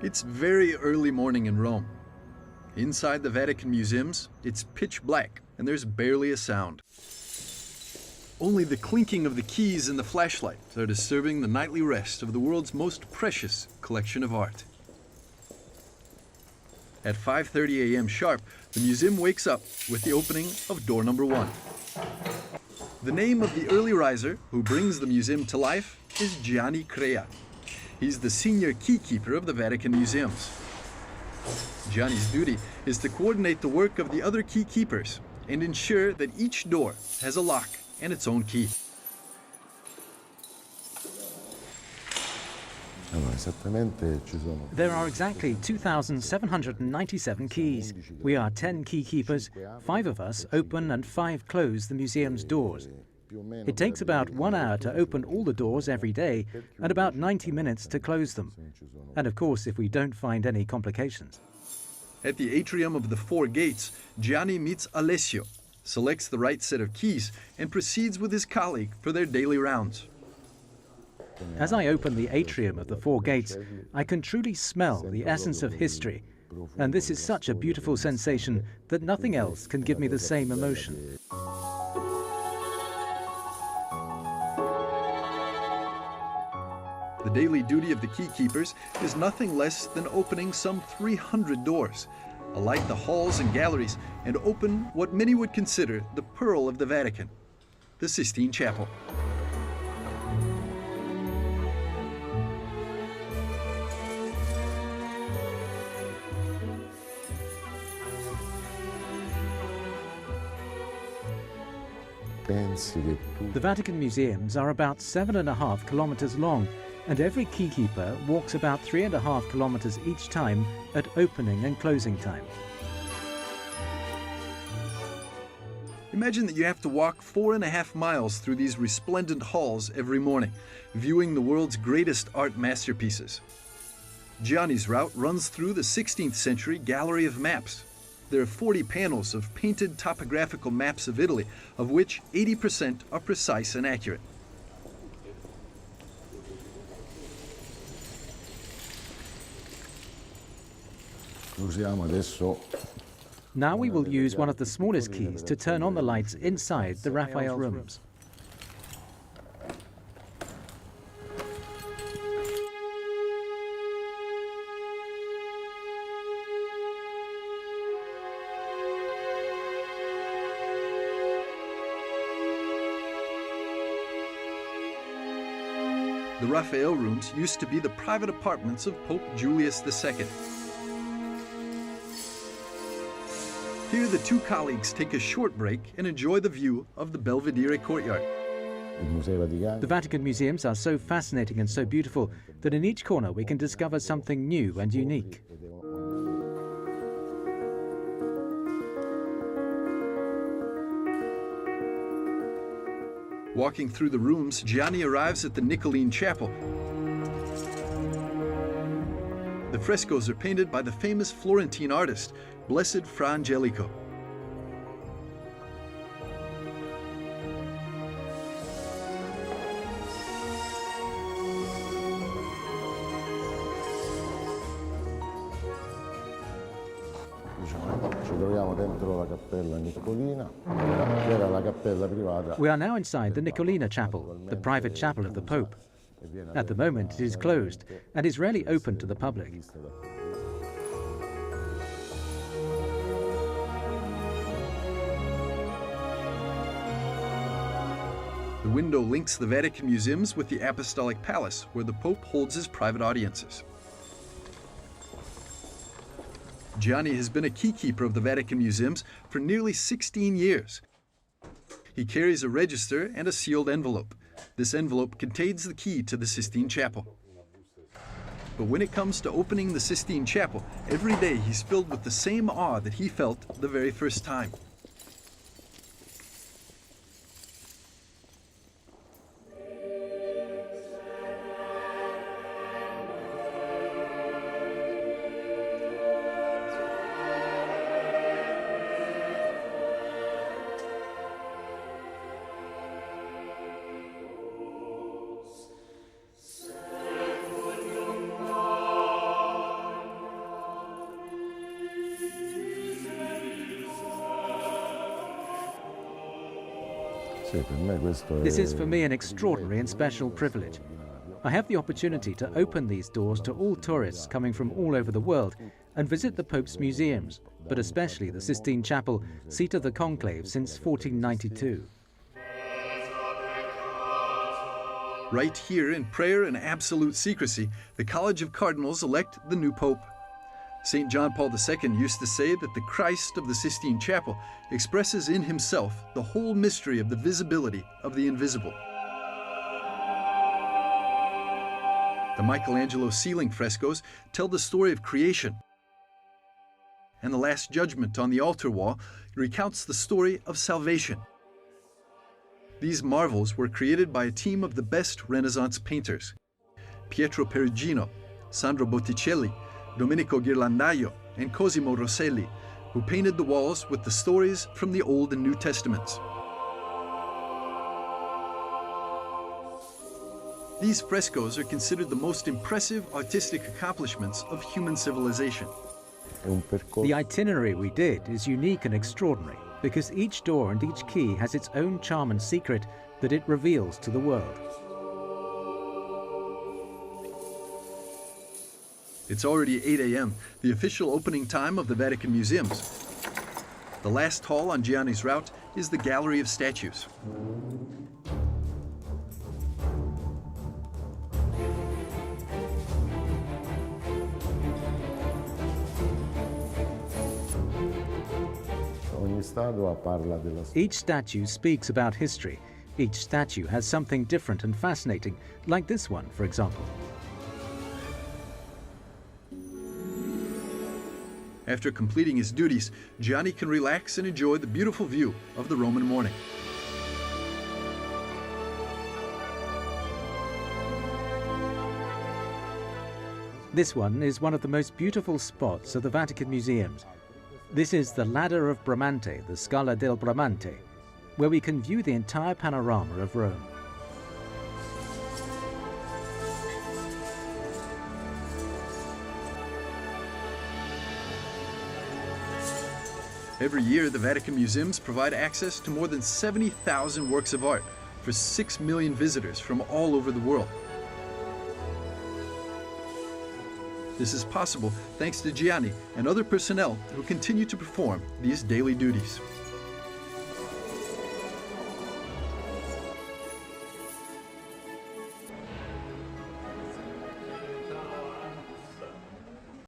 It's very early morning in Rome. Inside the Vatican Museums, it's pitch black and there's barely a sound. Only the clinking of the keys and the flashlight are disturbing the nightly rest of the world's most precious collection of art. At 5:30 a.m. sharp, the museum wakes up with the opening of door number 1. The name of the early riser who brings the museum to life is Gianni Crea. He's the senior key keeper of the Vatican Museums. Gianni's duty is to coordinate the work of the other key keepers and ensure that each door has a lock and its own key. There are exactly 2,797 keys. We are 10 key keepers. 5 of us open and 5 close the museum's doors. It takes about 1 hour to open all the doors every day and about 90 minutes to close them. And of course, if we don't find any complications. At the atrium of the 4 gates, Gianni meets Alessio, selects the right set of keys, and proceeds with his colleague for their daily rounds. As I open the atrium of the 4 gates, I can truly smell the essence of history. And this is such a beautiful sensation that nothing else can give me the same emotion. The daily duty of the key keepers is nothing less than opening some 300 doors, alight the halls and galleries, and open what many would consider the pearl of the Vatican, the Sistine Chapel. The Vatican Museums are about 7.5 kilometers long, and every key keeper walks about 3.5 kilometers each time at opening and closing time. Imagine that you have to walk 4.5 miles through these resplendent halls every morning, viewing the world's greatest art masterpieces. Gianni's route runs through the 16th century Gallery of Maps. There are 40 panels of painted topographical maps of Italy, of which 80% are precise and accurate. Now we will use one of the smallest keys to turn on the lights inside the Raphael rooms. The Raphael rooms used to be the private apartments of Pope Julius II. Here the 2 colleagues take a short break and enjoy the view of the Belvedere courtyard. The Vatican Museums are so fascinating and so beautiful that in each corner we can discover something new and unique. Walking through the rooms, Gianni arrives at the Niccoline Chapel. The frescoes are painted by the famous Florentine artist, Blessed Fra Angelico. We are now inside the Niccolina Chapel, the private chapel of the Pope. At the moment it is closed and is rarely open to the public. The window links the Vatican Museums with the Apostolic Palace, where the Pope holds his private audiences. Gianni has been a key keeper of the Vatican Museums for nearly 16 years. He carries a register and a sealed envelope. This envelope contains the key to the Sistine Chapel. But when it comes to opening the Sistine Chapel, every day he's filled with the same awe that he felt the very first time. This is for me an extraordinary and special privilege. I have the opportunity to open these doors to all tourists coming from all over the world and visit the Pope's museums, but especially the Sistine Chapel, seat of the conclave since 1492. Right here in prayer and absolute secrecy, the College of Cardinals elect the new Pope. St. John Paul II used to say that the Christ of the Sistine Chapel expresses in himself the whole mystery of the visibility of the invisible. The Michelangelo ceiling frescoes tell the story of creation, and the Last Judgment on the altar wall recounts the story of salvation. These marvels were created by a team of the best Renaissance painters: Pietro Perugino, Sandro Botticelli, Domenico Ghirlandaio, and Cosimo Rosselli, who painted the walls with the stories from the Old and New Testaments. These frescoes are considered the most impressive artistic accomplishments of human civilization. The itinerary we did is unique and extraordinary because each door and each key has its own charm and secret that it reveals to the world. It's already 8 a.m., the official opening time of the Vatican Museums. The last hall on Gianni's route is the Gallery of Statues. Each statue speaks about history. Each statue has something different and fascinating, like this one, for example. After completing his duties, Gianni can relax and enjoy the beautiful view of the Roman morning. This one is one of the most beautiful spots of the Vatican Museums. This is the Ladder of Bramante, the Scala del Bramante, where we can view the entire panorama of Rome. Every year, the Vatican Museums provide access to more than 70,000 works of art for 6 million visitors from all over the world. This is possible thanks to Gianni and other personnel who continue to perform these daily duties.